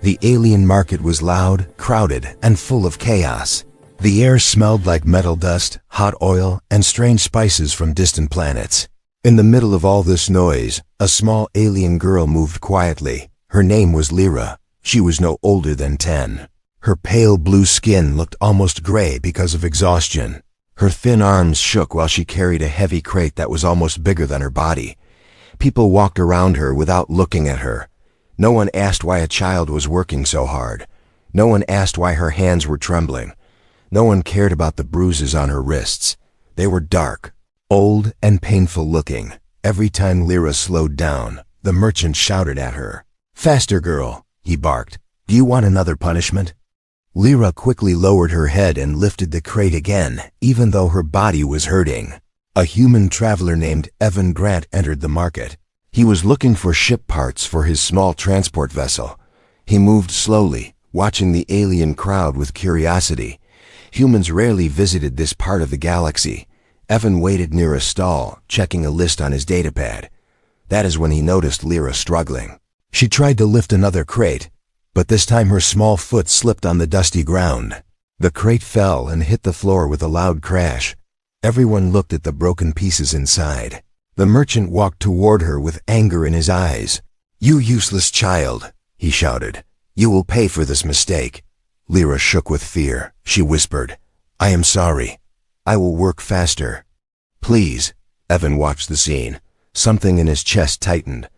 The alien market was loud, crowded, and full of chaos. The air smelled like metal dust, hot oil, and strange spices from distant planets. In the middle of all this noise, a small alien girl moved quietly. Her name was Lyra. She was no older than 10. Her pale blue skin looked almost gray because of exhaustion. Her thin arms shook while she carried a heavy crate that was almost bigger than her body. People walked around her without looking at her. No one asked why a child was working so hard. No one asked why her hands were trembling. No one cared about the bruises on her wrists. They were dark, old, and painful looking. Every time Lyra slowed down, the merchant shouted at her. "Faster, girl," he barked. "Do you want another punishment?" Lyra quickly lowered her head and lifted the crate again, even though her body was hurting. A human traveler named Evan Grant entered the market. He was looking for ship parts for his small transport vessel. He moved slowly, watching the alien crowd with curiosity. Humans rarely visited this part of the galaxy. Evan waited near a stall, checking a list on his datapad. That is when he noticed Lyra struggling. She tried to lift another crate, but this time her small foot slipped on the dusty ground. The crate fell and hit the floor with a loud crash. Everyone looked at the broken pieces inside. The merchant walked toward her with anger in his eyes. "You useless child," he shouted. "You will pay for this mistake." Lyra shook with fear. She whispered, "I am sorry. I will work faster." "Please." Evan watched the scene. Something in his chest tightened.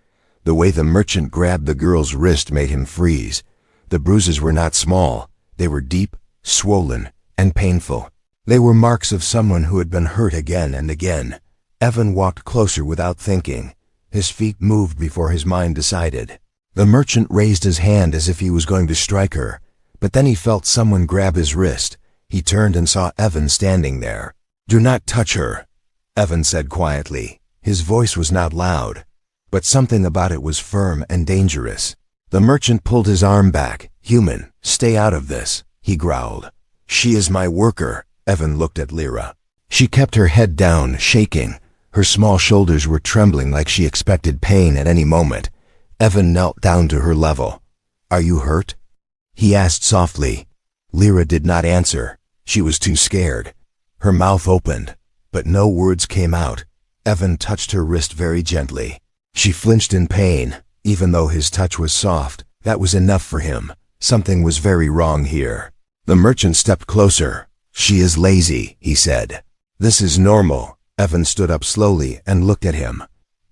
The way the merchant grabbed the girl's wrist made him freeze. The bruises were not small. They were deep, swollen, and painful. They were marks of someone who had been hurt again and again. Evan walked closer without thinking. His feet moved before his mind decided. The merchant raised his hand as if he was going to strike her, but then he felt someone grab his wrist. He turned and saw Evan standing there. "Do not touch her," Evan said quietly. His voice was not loud, but something about it was firm and dangerous. The merchant pulled his arm back. "Human, stay out of this," he growled. "She is my worker." Evan looked at Lyra. She kept her head down, shaking. Her small shoulders were trembling like she expected pain at any moment. Evan knelt down to her level. "Are you hurt?" he asked softly. Lyra did not answer. She was too scared. Her mouth opened, but no words came out. Evan touched her wrist very gently. She flinched in pain. Even though his touch was soft, that was enough for him. Something was very wrong here. The merchant stepped closer. "She is lazy," he said. "This is normal." Evan stood up slowly and looked at him.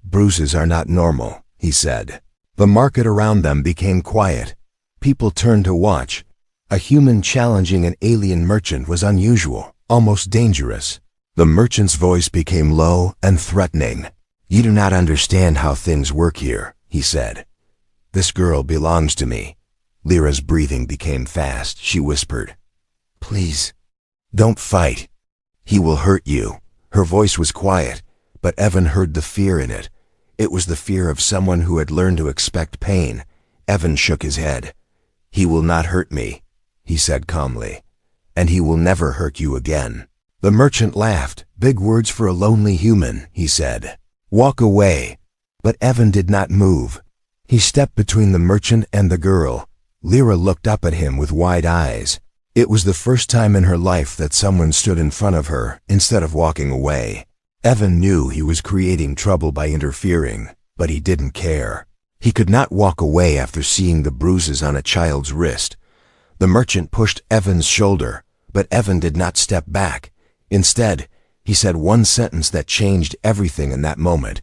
"Bruises are not normal," he said. The market around them became quiet. People turned to watch. A human challenging an alien merchant was unusual, almost dangerous. The merchant's voice became low and threatening. "You do not understand how things work here," he said. "This girl belongs to me." Lyra's breathing became fast. She whispered, "Please, don't fight. He will hurt you." Her voice was quiet, but Evan heard the fear in it. It was the fear of someone who had learned to expect pain. Evan shook his head. "He will not hurt me," he said calmly, "and he will never hurt you again." The merchant laughed. "Big words for a lonely human," he said. "Walk away." But Evan did not move. He stepped between the merchant and the girl. Lyra looked up at him with wide eyes. It was the first time in her life that someone stood in front of her instead of walking away. Evan knew he was creating trouble by interfering, but he didn't care. He could not walk away after seeing the bruises on a child's wrist. The merchant pushed Evan's shoulder, but Evan did not step back. Instead, he said one sentence that changed everything in that moment.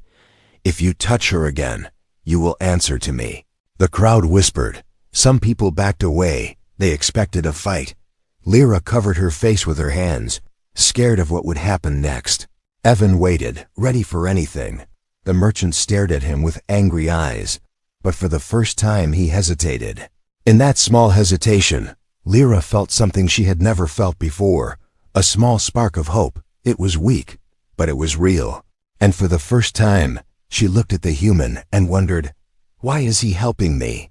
"If you touch her again, you will answer to me." The crowd whispered. Some people backed away. They expected a fight. Lyra covered her face with her hands, scared of what would happen next. Evan waited, ready for anything. The merchant stared at him with angry eyes, but for the first time he hesitated. In that small hesitation, Lyra felt something she had never felt before, a small spark of hope. It was weak, but it was real. And for the first time, she looked at the human and wondered, why is he helping me?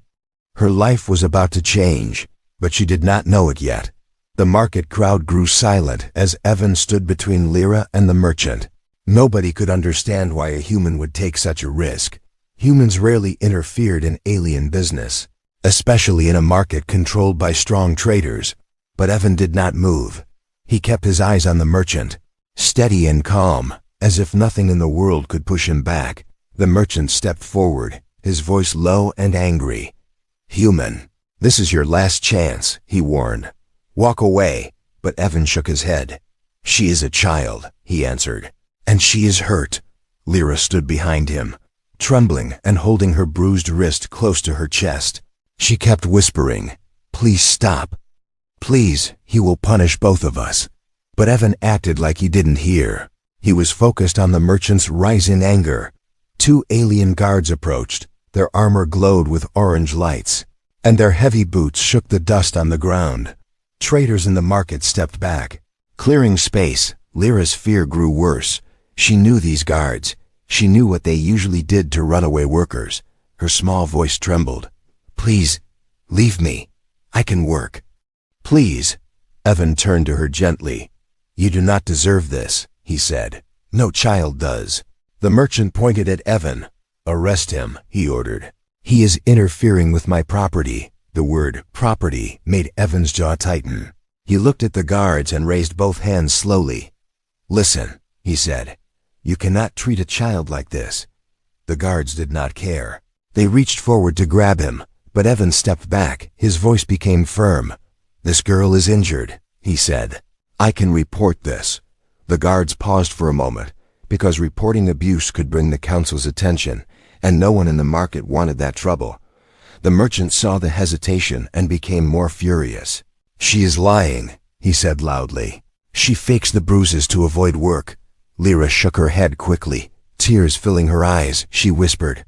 Her life was about to change, but she did not know it yet. The market crowd grew silent as Evan stood between Lyra and the merchant. Nobody could understand why a human would take such a risk. Humans rarely interfered in alien business. especially in a market controlled by strong traders. But Evan did not move. He kept his eyes on the merchant, steady and calm, as if nothing in the world could push him back. The merchant stepped forward, his voice low and angry. "Human, this is your last chance," he warned. "Walk away." But Evan shook his head. "She is a child," he answered. "And she is hurt." Lyra stood behind him, trembling and holding her bruised wrist close to her chest. She kept whispering, "Please stop. Please, he will punish both of us." But Evan acted like he didn't hear. He was focused on the merchant's rising anger. 2 alien guards approached. Their armor glowed with orange lights, and their heavy boots shook the dust on the ground. Traders in the market stepped back, clearing space. Lyra's fear grew worse. She knew these guards. She knew what they usually did to runaway workers. Her small voice trembled. "Please, leave me. I can work." "Please." Evan turned to her gently. "You do not deserve this," he said. "No child does." The merchant pointed at Evan. "Arrest him," he ordered. "He is interfering with my property." The word property made Evan's jaw tighten. He looked at the guards and raised both hands slowly. "Listen," he said. "You cannot treat a child like this." The guards did not care. They reached forward to grab him, but Evan stepped back. His voice became firm. "This girl is injured," he said. "I can report this." The guards paused for a moment, because reporting abuse could bring the council's attention, and no one in the market wanted that trouble. The merchant saw the hesitation and became more furious. "She is lying," he said loudly. "She fakes the bruises to avoid work." Lyra shook her head quickly, tears filling her eyes. She whispered,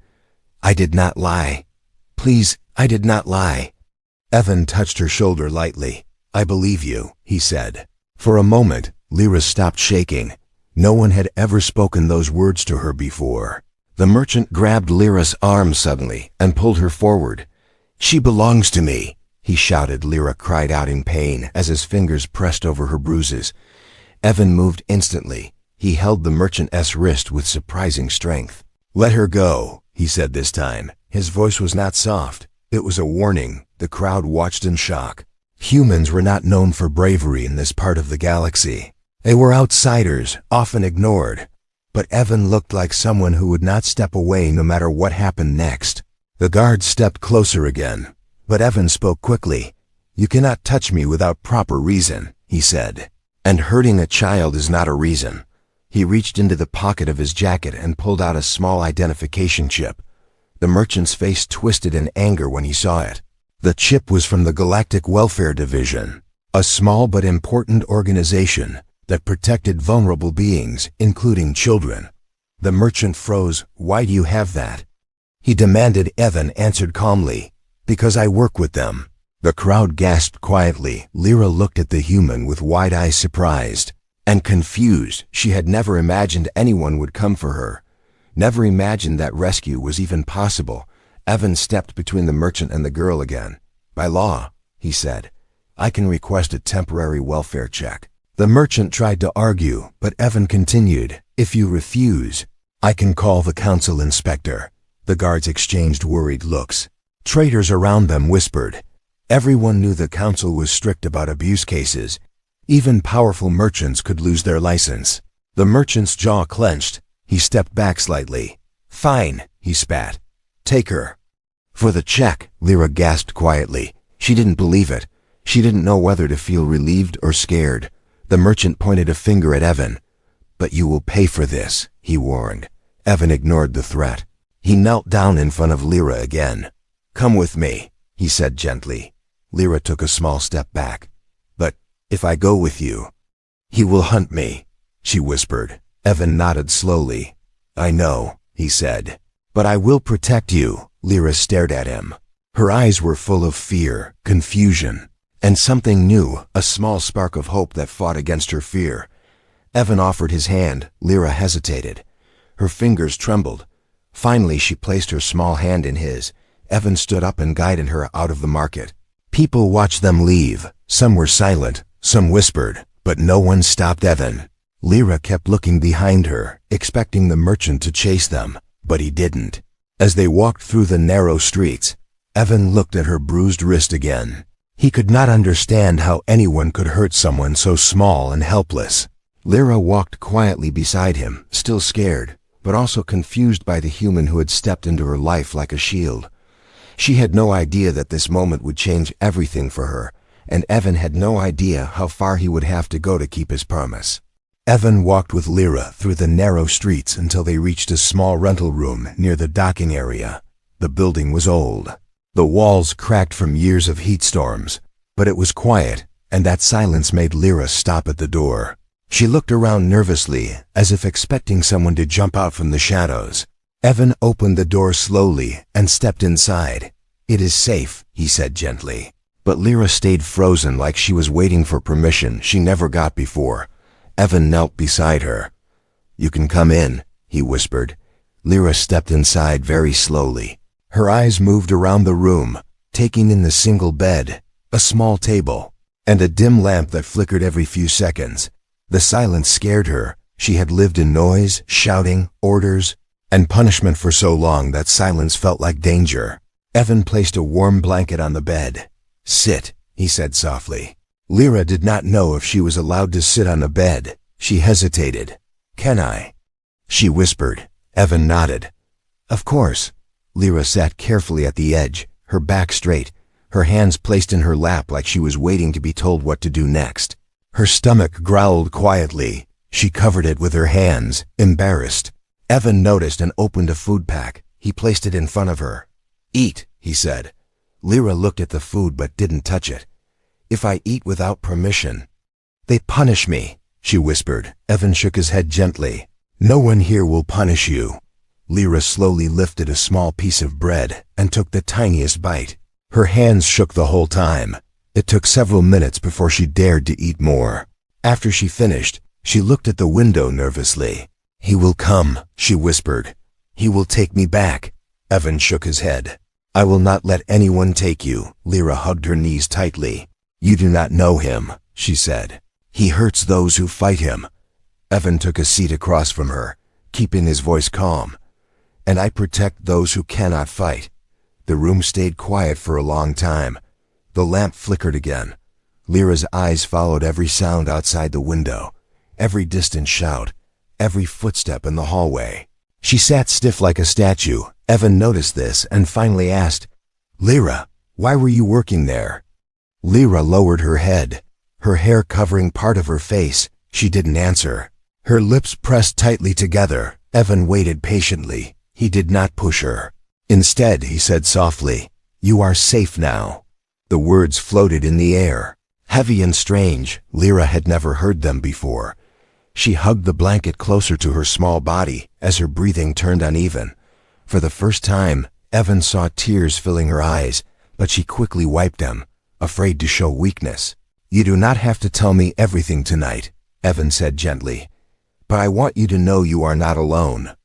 "I did not lie. Please, I did not lie." Evan touched her shoulder lightly. "I believe you," he said. For a moment, Lyra stopped shaking. No one had ever spoken those words to her before. The merchant grabbed Lyra's arm suddenly and pulled her forward. "She belongs to me," he shouted. Lyra cried out in pain as his fingers pressed over her bruises. Evan moved instantly. He held the merchant's wrist with surprising strength. "Let her go," he said this time. His voice was not soft. It was a warning. The crowd watched in shock. Humans were not known for bravery in this part of the galaxy. They were outsiders, often ignored. But Evan looked like someone who would not step away no matter what happened next. The guards stepped closer again, but Evan spoke quickly. "You cannot touch me without proper reason," he said. "And hurting a child is not a reason." He reached into the pocket of his jacket and pulled out a small identification chip. The merchant's face twisted in anger when he saw it. The chip was from the Galactic Welfare Division, a small but important organization that protected vulnerable beings, including children. The merchant froze. "Why do you have that?" he demanded. Evan answered calmly, "Because I work with them." The crowd gasped quietly. Lyra looked at the human with wide eyes, surprised and confused. She had never imagined anyone would come for her, never imagined that rescue was even possible. Evan stepped between the merchant and the girl again. "By law," he said, "I can request a temporary welfare check." The merchant tried to argue, but Evan continued, "If you refuse, I can call the council inspector." The guards exchanged worried looks. Traders around them whispered. Everyone knew the council was strict about abuse cases. Even powerful merchants could lose their license. The merchant's jaw clenched. He stepped back slightly. "Fine," he spat. "Take her." "For the check," Lyra gasped quietly. She didn't believe it. She didn't know whether to feel relieved or scared. The merchant pointed a finger at Evan. "But you will pay for this," he warned. Evan ignored the threat. He knelt down in front of Lyra again. "Come with me," he said gently. Lyra took a small step back. "But if I go with you, he will hunt me," she whispered. Evan nodded slowly. "I know," he said. "But I will protect you." Lyra stared at him. Her eyes were full of fear, confusion, and something new, a small spark of hope that fought against her fear. Evan offered his hand. Lyra hesitated. Her fingers trembled. Finally, she placed her small hand in his. Evan stood up and guided her out of the market. People watched them leave. Some were silent, some whispered, but no one stopped Evan. Lyra kept looking behind her, expecting the merchant to chase them, but he didn't. As they walked through the narrow streets, Evan looked at her bruised wrist again. He could not understand how anyone could hurt someone so small and helpless. Lyra walked quietly beside him, still scared, but also confused by the human who had stepped into her life like a shield. She had no idea that this moment would change everything for her, and Evan had no idea how far he would have to go to keep his promise. Evan walked with Lyra through the narrow streets until they reached a small rental room near the docking area. The building was old. The walls cracked from years of heat storms, but it was quiet, and that silence made Lyra stop at the door. She looked around nervously, as if expecting someone to jump out from the shadows. Evan opened the door slowly and stepped inside. "It is safe," he said gently. But Lyra stayed frozen like she was waiting for permission she never got before. Evan knelt beside her. "You can come in," he whispered. Lyra stepped inside very slowly. Her eyes moved around the room, taking in the single bed, a small table, and a dim lamp that flickered every few seconds. The silence scared her. She had lived in noise, shouting, orders, and punishment for so long that silence felt like danger. Evan placed a warm blanket on the bed. "Sit," he said softly. Lyra did not know if she was allowed to sit on the bed. She hesitated. "Can I?" she whispered. Evan nodded. "Of course." Lyra sat carefully at the edge, her back straight, her hands placed in her lap like she was waiting to be told what to do next. Her stomach growled quietly. She covered it with her hands, embarrassed. Evan noticed and opened a food pack. He placed it in front of her. "Eat," he said. Lyra looked at the food but didn't touch it. "If I eat without permission, they punish me," she whispered. Evan shook his head gently. "No one here will punish you." Lyra slowly lifted a small piece of bread and took the tiniest bite. Her hands shook the whole time. It took several minutes before she dared to eat more. After she finished, she looked at the window nervously. "He will come," she whispered. "He will take me back." Evan shook his head. "I will not let anyone take you." Lyra hugged her knees tightly. "You do not know him," she said. "He hurts those who fight him." Evan took a seat across from her, keeping his voice calm. "And I protect those who cannot fight." The room stayed quiet for a long time. The lamp flickered again. Lyra's eyes followed every sound outside the window, every distant shout, every footstep in the hallway. She sat stiff like a statue. Evan noticed this and finally asked, "Lyra, why were you working there?" Lyra lowered her head, her hair covering part of her face. She didn't answer. Her lips pressed tightly together. Evan waited patiently. He did not push her. Instead, he said softly, "You are safe now." The words floated in the air, heavy and strange. Lyra had never heard them before. She hugged the blanket closer to her small body as her breathing turned uneven. For the first time, Evan saw tears filling her eyes, but she quickly wiped them, afraid to show weakness. "You do not have to tell me everything tonight," Evan said gently. "But I want you to know you are not alone."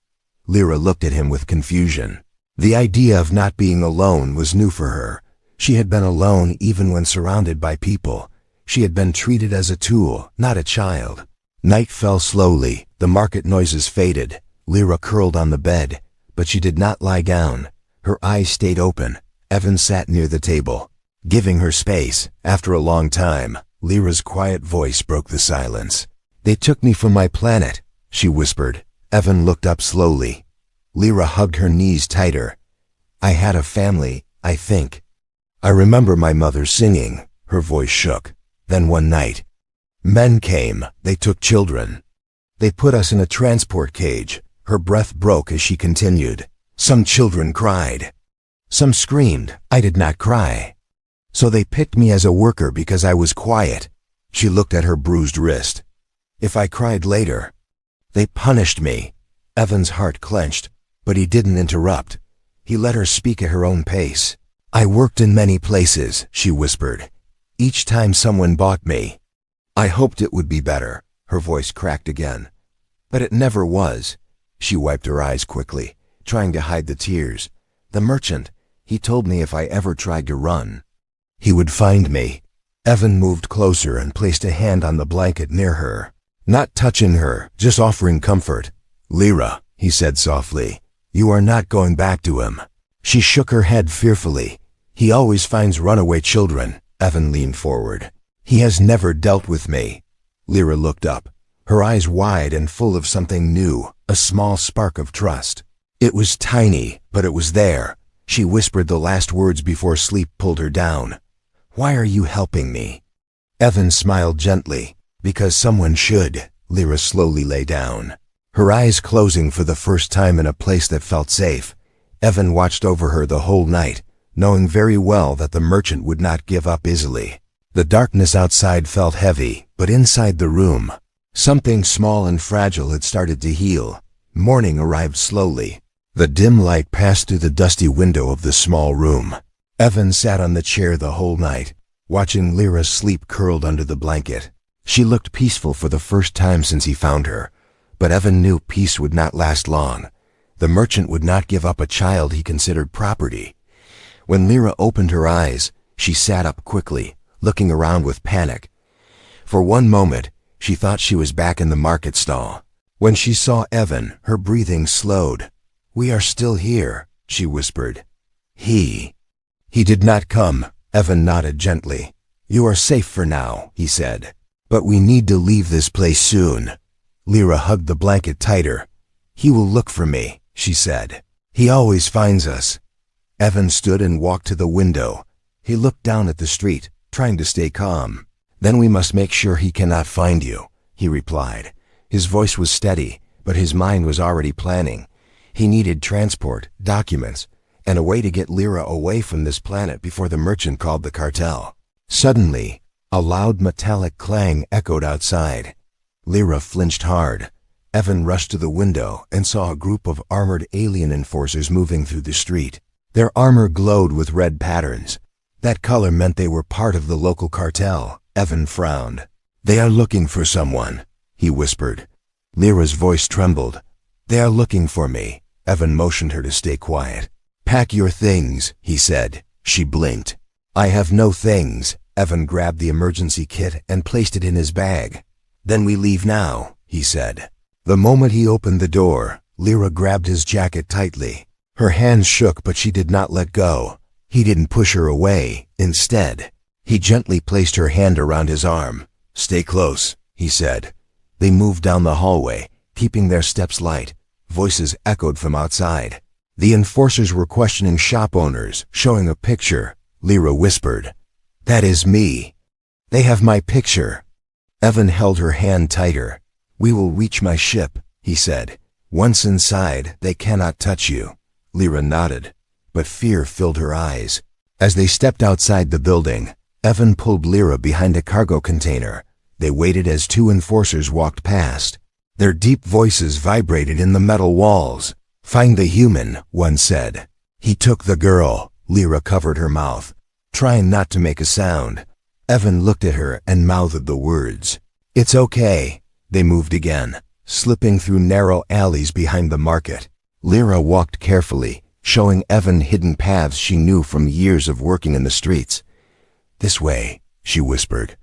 Lyra looked at him with confusion. The idea of not being alone was new for her. She had been alone even when surrounded by people. She had been treated as a tool, not a child. Night fell slowly. The market noises faded. Lyra curled on the bed, but she did not lie down. Her eyes stayed open. Evan sat near the table, giving her space. After a long time, Lyra's quiet voice broke the silence. "They took me from my planet," she whispered. Evan looked up slowly. Lyra hugged her knees tighter. "I had a family, I think. I remember my mother singing." Her voice shook. "Then one night, men came. They took children. They put us in a transport cage." Her breath broke as she continued. "Some children cried. Some screamed. I did not cry. So they picked me as a worker because I was quiet." She looked at her bruised wrist. "If I cried later, they punished me." Evan's heart clenched, but he didn't interrupt. He let her speak at her own pace. "I worked in many places," she whispered. "Each time someone bought me, I hoped it would be better." Her voice cracked again. "But it never was." She wiped her eyes quickly, trying to hide the tears. "The merchant, he told me if I ever tried to run, he would find me." Evan moved closer and placed a hand on the blanket near her, not touching her, just offering comfort. "Lyra," he said softly, "you are not going back to him." She shook her head fearfully. He always finds runaway children. Evan leaned forward. He has never dealt with me. Lyra looked up, her eyes wide and full of something new, a small spark of trust. It was tiny, but it was there. She whispered the last words before sleep pulled her down. Why are you helping me? Evan smiled gently. Because someone should. Lyra slowly lay down, her eyes closing for the first time in a place that felt safe. Evan watched over her the whole night, knowing very well that the merchant would not give up easily. The darkness outside felt heavy, but inside the room, something small and fragile had started to heal. Morning arrived slowly. The dim light passed through the dusty window of the small room. Evan sat on the chair the whole night, watching Lyra sleep curled under the blanket. She looked peaceful for the first time since he found her, but Evan knew peace would not last long. The merchant would not give up a child he considered property. When Lyra opened her eyes, she sat up quickly, looking around with panic. For one moment, she thought she was back in the market stall. When she saw Evan, her breathing slowed. We are still here, she whispered. He did not come. Evan nodded gently. You are safe for now, he said. But we need to leave this place soon. Lyra hugged the blanket tighter. He will look for me, she said. He always finds us. Evan stood and walked to the window. He looked down at the street, trying to stay calm. Then we must make sure he cannot find you, he replied. His voice was steady, but his mind was already planning. He needed transport, documents, and a way to get Lyra away from this planet before the merchant called the cartel. Suddenly, a loud metallic clang echoed outside. Lyra flinched hard. Evan rushed to the window and saw a group of armored alien enforcers moving through the street. Their armor glowed with red patterns. That color meant they were part of the local cartel. Evan frowned. They are looking for someone, he whispered. Lyra's voice trembled. They are looking for me. Evan motioned her to stay quiet. Pack your things, he said. She blinked. I have no things. Evan grabbed the emergency kit and placed it in his bag. Then we leave now, he said. The moment he opened the door, Lyra grabbed his jacket tightly. Her hands shook, but she did not let go. He didn't push her away. Instead, he gently placed her hand around his arm. Stay close, he said. They moved down the hallway, keeping their steps light. Voices echoed from outside. The enforcers were questioning shop owners, showing a picture. Lyra whispered, That is me. They have my picture. Evan held her hand tighter. We will reach my ship, he said. Once inside, they cannot touch you. Lyra nodded, but fear filled her eyes. As they stepped outside the building, Evan pulled Lyra behind a cargo container. They waited as two enforcers walked past. Their deep voices vibrated in the metal walls. Find the human, one said. He took the girl. Lyra covered her mouth, trying not to make a sound. Evan looked at her and mouthed the words. It's okay. They moved again, slipping through narrow alleys behind the market. Lyra walked carefully, showing Evan hidden paths she knew from years of working in the streets. This way, she whispered.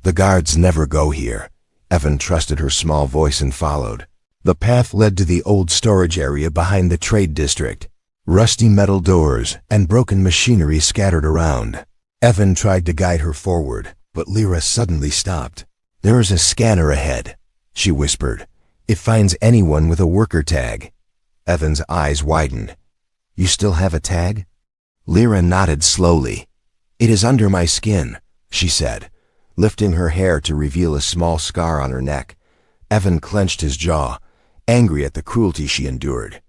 The guards never go here. Evan trusted her small voice and followed. The path led to the old storage area behind the trade district. Rusty metal doors and broken machinery scattered around. Evan tried to guide her forward, but Lyra suddenly stopped. There is a scanner ahead, she whispered. It finds anyone with a worker tag. Evan's eyes widened. You still have a tag? Lyra nodded slowly. It is under my skin, she said, lifting her hair to reveal a small scar on her neck. Evan clenched his jaw, angry at the cruelty she endured.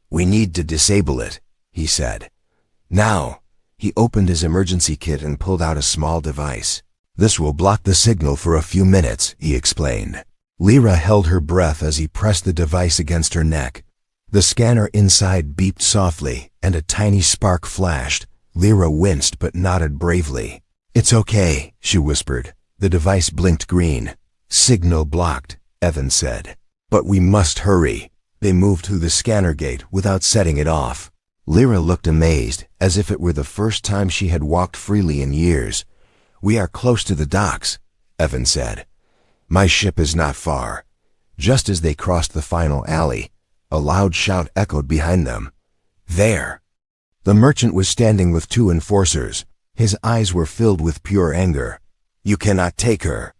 We need to disable it, he said. Now, he opened his emergency kit and pulled out a small device. This will block the signal for a few minutes, he explained. Lyra held her breath as he pressed the device against her neck. The scanner inside beeped softly, and a tiny spark flashed. Lyra winced but nodded bravely. It's okay, she whispered. The device blinked green. Signal blocked, Evan said. But we must hurry. They moved through the scanner gate without setting it off. Lyra looked amazed, as if it were the first time she had walked freely in years. We are close to the docks, Evan said. My ship is not far. Just as they crossed the final alley, a loud shout echoed behind them. There! The merchant was standing with two enforcers. His eyes were filled with pure anger. "You cannot take her,"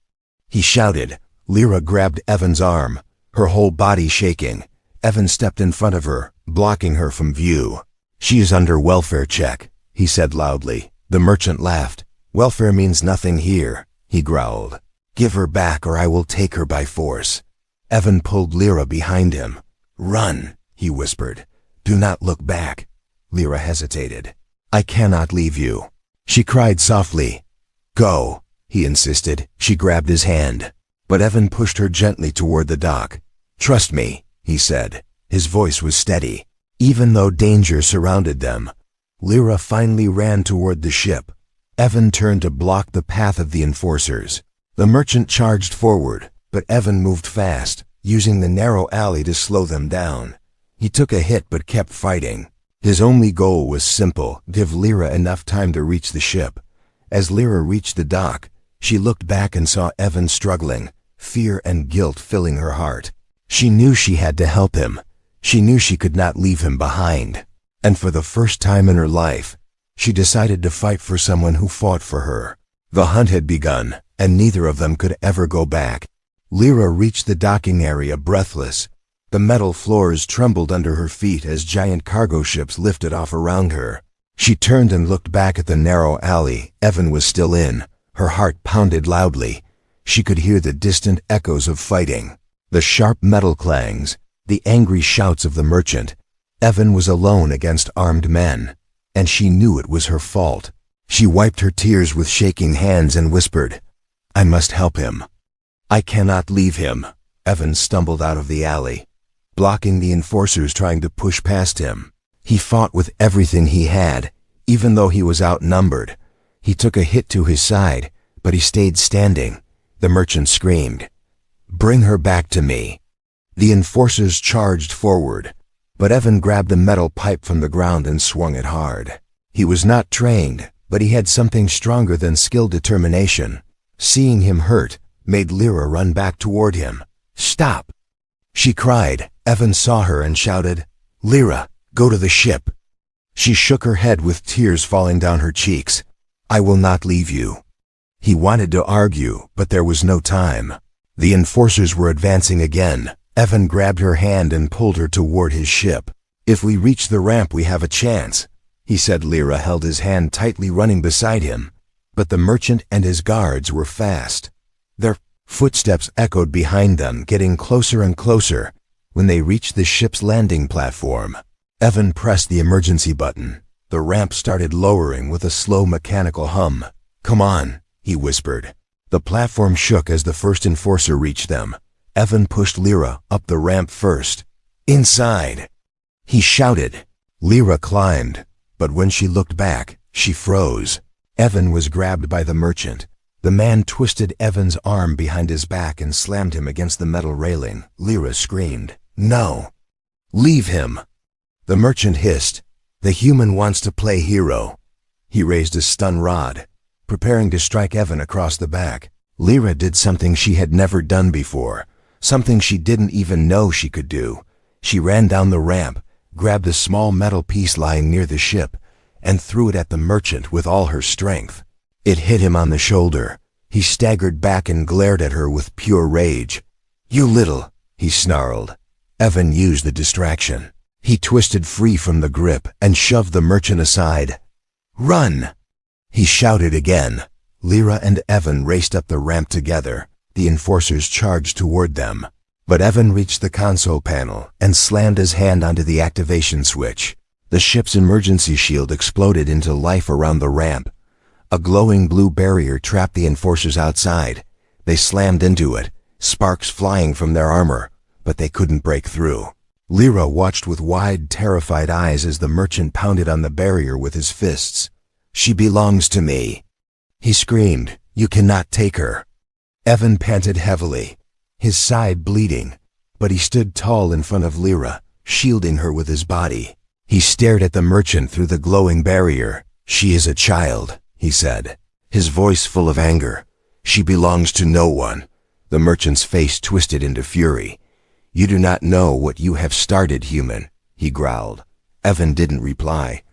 he shouted. Lyra grabbed Evan's arm, her whole body shaking. Evan stepped in front of her, blocking her from view. "She is under welfare check," he said loudly. The merchant laughed. "Welfare means nothing here," he growled. "Give her back or I will take her by force." Evan pulled Lyra behind him. "Run," he whispered. "Do not look back." Lyra hesitated. "I cannot leave you," she cried softly. "Go," he insisted. She grabbed his hand, but Evan pushed her gently toward the dock. "Trust me," he said. His voice was steady, even though danger surrounded them. Lyra finally ran toward the ship. Evan turned to block the path of the enforcers. The merchant charged forward, but Evan moved fast, using the narrow alley to slow them down. He took a hit but kept fighting. His only goal was simple: give Lyra enough time to reach the ship. As Lyra reached the dock, she looked back and saw Evan struggling, fear and guilt filling her heart. She knew she had to help him. She knew she could not leave him behind. And for the first time in her life, she decided to fight for someone who fought for her. The hunt had begun, and neither of them could ever go back. Lyra reached the docking area breathless. The metal floors trembled under her feet as giant cargo ships lifted off around her. She turned and looked back at the narrow alley Evan was still in. Her heart pounded loudly. She could hear the distant echoes of fighting, the sharp metal clangs, the angry shouts of the merchant. Evan was alone against armed men, and she knew it was her fault. She wiped her tears with shaking hands and whispered, "I must help him. I cannot leave him." Evan stumbled out of the alley, blocking the enforcers trying to push past him. He fought with everything he had, even though he was outnumbered. He took a hit to his side, but he stayed standing. The merchant screamed, "Bring her back to me." The enforcers charged forward, but Evan grabbed a metal pipe from the ground and swung it hard. He was not trained, but he had something stronger than skill: determination. Seeing him hurt made Lyra run back toward him. "Stop!" she cried. Evan saw her and shouted, "Lyra, go to the ship." She shook her head with tears falling down her cheeks. "I will not leave you." He wanted to argue, but there was no time. The enforcers were advancing again. Evan grabbed her hand and pulled her toward his ship. "If we reach the ramp, we have a chance," he said. Lyra held his hand tightly, running beside him. But the merchant and his guards were fast. Their footsteps echoed behind them, getting closer and closer. When they reached the ship's landing platform, Evan pressed the emergency button. The ramp started lowering with a slow mechanical hum. "Come on," he whispered. The platform shook as the first enforcer reached them. Evan pushed Lyra up the ramp first. "Inside," he shouted. Lyra climbed, but when she looked back, she froze. Evan was grabbed by the merchant. The man twisted Evan's arm behind his back and slammed him against the metal railing. Lyra screamed, "No! Leave him!" The merchant hissed, "The human wants to play hero." He raised a stun rod, preparing to strike Evan across the back. Lyra did something she had never done before, something she didn't even know she could do. She ran down the ramp, grabbed a small metal piece lying near the ship, and threw it at the merchant with all her strength. It hit him on the shoulder. He staggered back and glared at her with pure rage. "You little," he snarled. Evan used the distraction. He twisted free from the grip and shoved the merchant aside. "Run!" he shouted again. Lyra and Evan raced up the ramp together. The enforcers charged toward them. But Evan reached the console panel and slammed his hand onto the activation switch. The ship's emergency shield exploded into life around the ramp. A glowing blue barrier trapped the enforcers outside. They slammed into it, sparks flying from their armor, but they couldn't break through. Lyra watched with wide, terrified eyes as the merchant pounded on the barrier with his fists. "She belongs to me," he screamed. "You cannot take her." Evan panted heavily, his side bleeding, but he stood tall in front of Lyra, shielding her with his body. He stared at the merchant through the glowing barrier. "She is a child," he said, his voice full of anger. "She belongs to no one." The merchant's face twisted into fury. "You do not know what you have started, human," he growled. Evan didn't reply.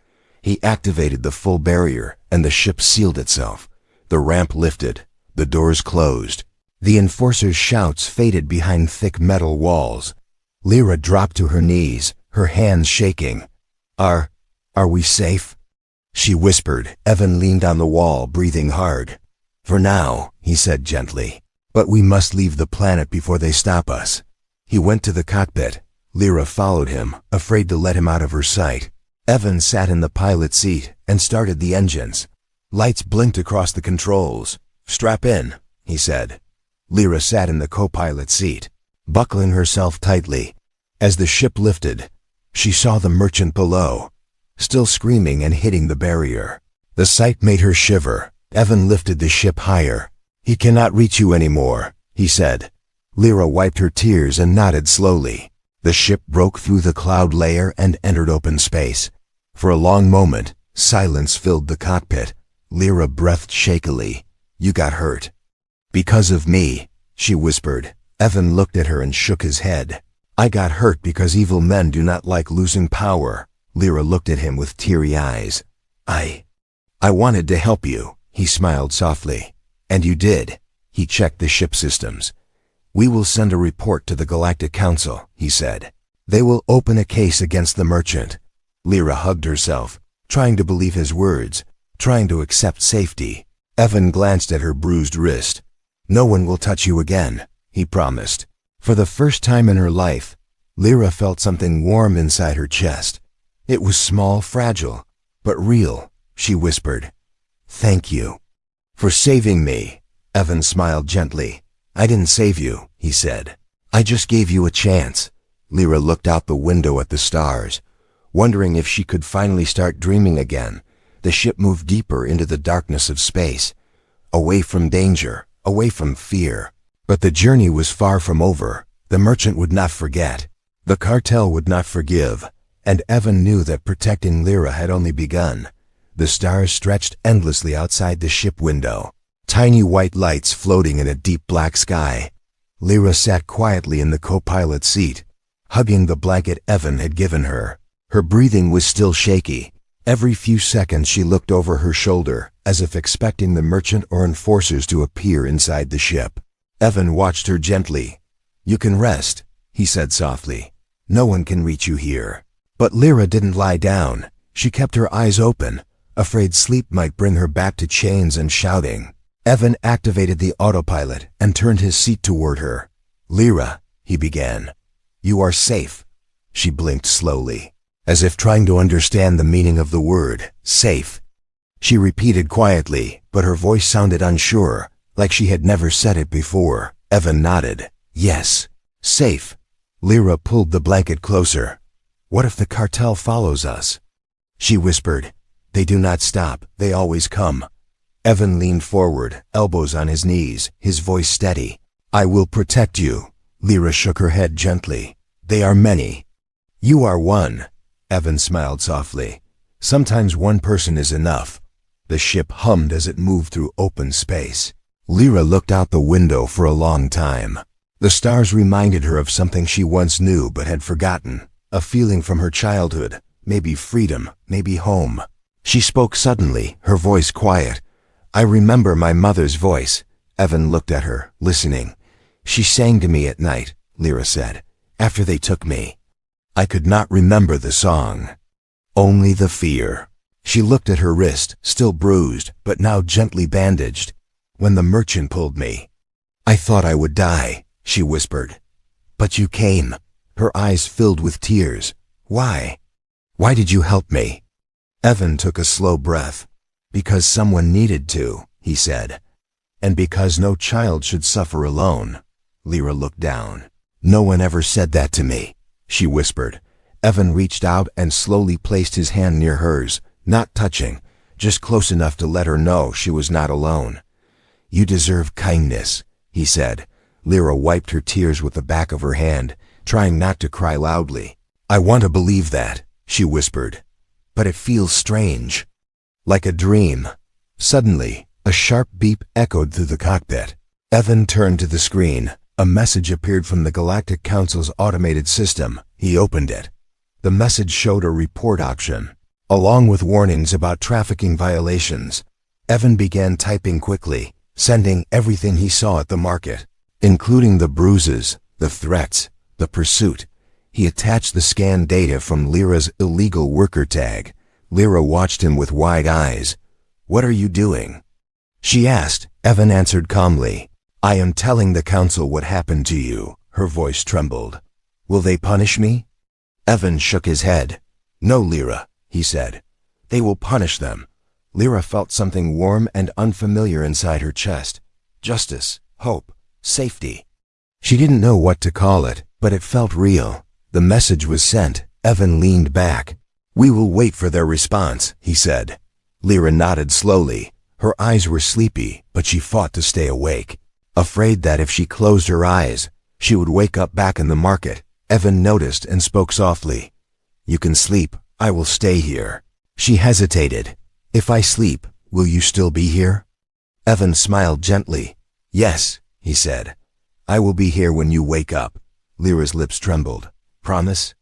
He activated the full barrier, and the ship sealed itself. The ramp lifted. The doors closed. The enforcer's shouts faded behind thick metal walls. Lyra dropped to her knees, her hands shaking. Are we safe?" she whispered. Evan leaned on the wall, breathing hard. "For now," he said gently. "But we must leave the planet before they stop us." He went to the cockpit. Lyra followed him, afraid to let him out of her sight. Evan sat in the pilot seat and started the engines. Lights blinked across the controls. "Strap in," he said. Lyra sat in the co-pilot seat, buckling herself tightly. As the ship lifted, she saw the merchant below, still screaming and hitting the barrier. The sight made her shiver. Evan lifted the ship higher. "He cannot reach you anymore," he said. Lyra wiped her tears and nodded slowly. The ship broke through the cloud layer and entered open space. For a long moment, silence filled the cockpit. Lyra breathed shakily. "You got hurt." "Because of me," she whispered. Evan looked at her and shook his head. "I got hurt because evil men do not like losing power." Lyra looked at him with teary eyes. I wanted to help you," he smiled softly. "And you did." He checked the ship systems. "We will send a report to the Galactic Council," he said. "They will open a case against the merchant." Lyra hugged herself, trying to believe his words, trying to accept safety. Evan glanced at her bruised wrist. "No one will touch you again," he promised. For the first time in her life, Lyra felt something warm inside her chest. It was small, fragile, but real. She whispered, "Thank you for saving me." Evan smiled gently. "I didn't save you," he said. "I just gave you a chance." Lyra looked out the window at the stars, wondering if she could finally start dreaming again. The ship moved deeper into the darkness of space, away from danger, away from fear. But the journey was far from over. The merchant would not forget. The cartel would not forgive. And Evan knew that protecting Lyra had only begun. The stars stretched endlessly outside the ship window, tiny white lights floating in a deep black sky. Lyra sat quietly in the co-pilot seat, hugging the blanket Evan had given her. Her breathing was still shaky. Every few seconds she looked over her shoulder, as if expecting the merchant or enforcers to appear inside the ship. Evan watched her gently. "You can rest," he said softly. "No one can reach you here." But Lyra didn't lie down. She kept her eyes open, afraid sleep might bring her back to chains and shouting. Evan activated the autopilot and turned his seat toward her. "Lyra," he began. "You are safe." She blinked slowly, as if trying to understand the meaning of the word, safe. She repeated quietly, but her voice sounded unsure, like she had never said it before. Evan nodded. "Yes, safe." Lyra pulled the blanket closer. "What if the cartel follows us?" she whispered. "They do not stop. They always come." Evan leaned forward, elbows on his knees, his voice steady. "I will protect you." Lyra shook her head gently. "They are many. You are one." Evan smiled softly. "Sometimes one person is enough." The ship hummed as it moved through open space. Lyra looked out the window for a long time. The stars reminded her of something she once knew but had forgotten, a feeling from her childhood, maybe freedom, maybe home. She spoke suddenly, her voice quiet. "I remember my mother's voice." Evan looked at her, listening. "She sang to me at night," Lyra said, "after they took me. I could not remember the song, only the fear." She looked at her wrist, still bruised, but now gently bandaged. "When the merchant pulled me, I thought I would die," she whispered. "But you came." Her eyes filled with tears. "Why? Why did you help me?" Evan took a slow breath. "Because someone needed to," he said. "And because no child should suffer alone." Lyra looked down. "No one ever said that to me," she whispered. Evan reached out and slowly placed his hand near hers, not touching, just close enough to let her know she was not alone. "You deserve kindness," he said. Lyra wiped her tears with the back of her hand, trying not to cry loudly. "I want to believe that," she whispered. "But it feels strange. Like a dream." Suddenly, a sharp beep echoed through the cockpit. Evan turned to the screen. A message appeared from the Galactic Council's automated system. He opened it. The message showed a report auction. along with warnings about trafficking violations. Evan began typing quickly, sending everything he saw at the market, including the bruises, the threats, the pursuit. He attached the scanned data from Lyra's illegal worker tag. Lyra watched him with wide eyes. "What are you doing?" she asked. Evan answered calmly, "I am telling the council what happened to you." Her voice trembled. "Will they punish me?" Evan shook his head. "No, Lyra," he said. "They will punish them." Lyra felt something warm and unfamiliar inside her chest. Justice, hope, safety. She didn't know what to call it, but it felt real. The message was sent. Evan leaned back. "We will wait for their response," he said. Lyra nodded slowly. Her eyes were sleepy, but she fought to stay awake, afraid that if she closed her eyes, she would wake up back in the market. Evan noticed and spoke softly. "You can sleep. I will stay here." She hesitated. "If I sleep, will you still be here?" Evan smiled gently. "Yes," he said. "I will be here when you wake up." Lyra's lips trembled. "Promise?"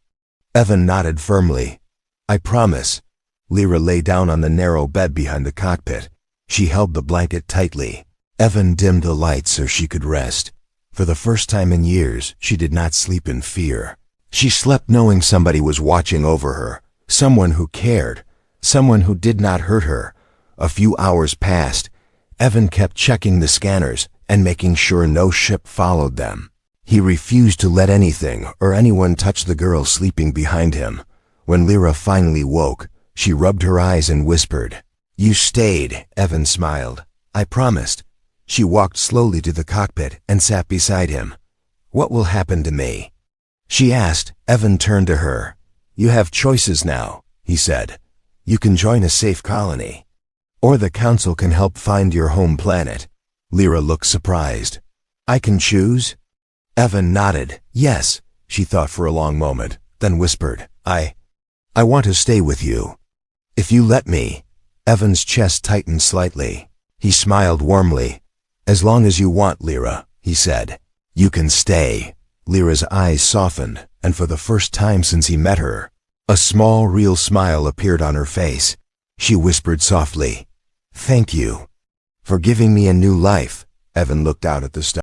Evan nodded firmly. "I promise." Lyra lay down on the narrow bed behind the cockpit. She held the blanket tightly. Evan dimmed the light so she could rest. For the first time in years, she did not sleep in fear. She slept knowing somebody was watching over her, someone who cared, someone who did not hurt her. A few hours passed. Evan kept checking the scanners and making sure no ship followed them. He refused to let anything or anyone touch the girl sleeping behind him. When Lyra finally woke, she rubbed her eyes and whispered. "You stayed," Evan smiled. "I promised." She walked slowly to the cockpit and sat beside him. "What will happen to me?" she asked. Evan turned to her. "You have choices now," he said. "You can join a safe colony, or the council can help find your home planet." Lyra looked surprised. "I can choose?" Evan nodded. "Yes." She thought for a long moment, then whispered, I want to stay with you. If you let me." Evan's chest tightened slightly. He smiled warmly. "As long as you want, Lyra," he said. "You can stay." Lyra's eyes softened, and for the first time since he met her, a small, real smile appeared on her face. She whispered softly, "Thank you for giving me a new life." Evan looked out at the stars.